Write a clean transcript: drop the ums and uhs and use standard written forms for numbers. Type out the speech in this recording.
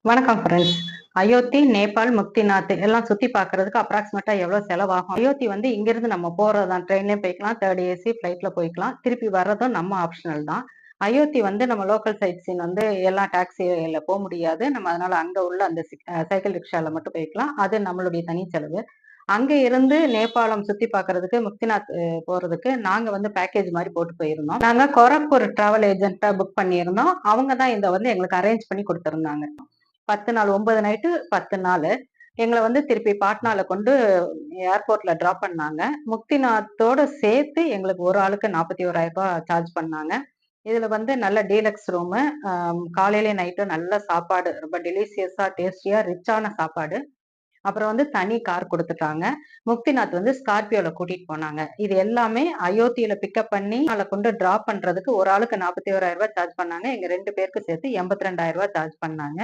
வணக்கம் ஃப்ரெண்ட்ஸ். அயோத்தி, நேபாள், முக்திநாத் எல்லாம் சுத்தி பார்க்கறதுக்கு அப்ராக்சிமேட்டா எவ்வளவு செலவாகும்? அயோத்தி வந்து இங்கிருந்து நம்ம போறதுதான். ட்ரெயின்லயும் போய்க்கலாம், தேர்ட் ஏசி ஃபிளைட்ல போய்க்கலாம். திருப்பி வர்றதும் நம்ம ஆப்ஷனல் தான். அயோத்தி வந்து நம்ம லோக்கல் சைட் சீன் வந்து எல்லாம் டாக்ஸில போ முடியாது. நம்ம அதனால அங்க உள்ள அந்த சைக்கிள் ரிக்ஷால மட்டும் போய்க்கலாம். அது நம்மளுடைய தனி செலவு. அங்க இருந்து நேபாளம் சுத்தி பார்க்கறதுக்கு, முக்திநாத் போறதுக்கு நாங்க வந்து பேக்கேஜ் மாரி போட்டு போயிருந்தோம். நாங்க கோரக்பூர் டிராவல் ஏஜென்ட்டா புக் பண்ணியிருந்தோம். அவங்க தான் இத வந்து எங்களுக்கு அரேஞ்ச் பண்ணி குடுத்திருந்தாங்க. 10 நாள் 9 நைட்டு 10 நாளு. எங்கள வந்து திருப்பி பாட்னால கொண்டு ஏர்போர்ட்ல டிராப் பண்ணாங்க. முக்திநாத்தோட சேர்த்து எங்களுக்கு ஒரு ஆளுக்கு ரூ. 41,000 சார்ஜ் பண்ணாங்க. இதுல வந்து நல்ல டீலக்ஸ் ரூமு, காலையிலயும் நைட்டும் நல்ல சாப்பாடு. ரொம்ப டெலிசியஸா, டேஸ்டியா, ரிச்சான சாப்பாடு. அப்புறம் வந்து தனி கார் குடுத்துட்டாங்க. முக்திநாத் வந்து ஸ்கார்பியோல கூட்டிட்டு போனாங்க. இது எல்லாமே அயோத்தியில பிக்கப் பண்ணி கொண்டு டிராப் பண்றதுக்கு ஒரு ஆளுக்கு ரூ. 41,000 சார்ஜ் பண்ணாங்க. எங்க 2 பேருக்கு சேர்த்து ரூ. 82,000 சார்ஜ் பண்ணாங்க.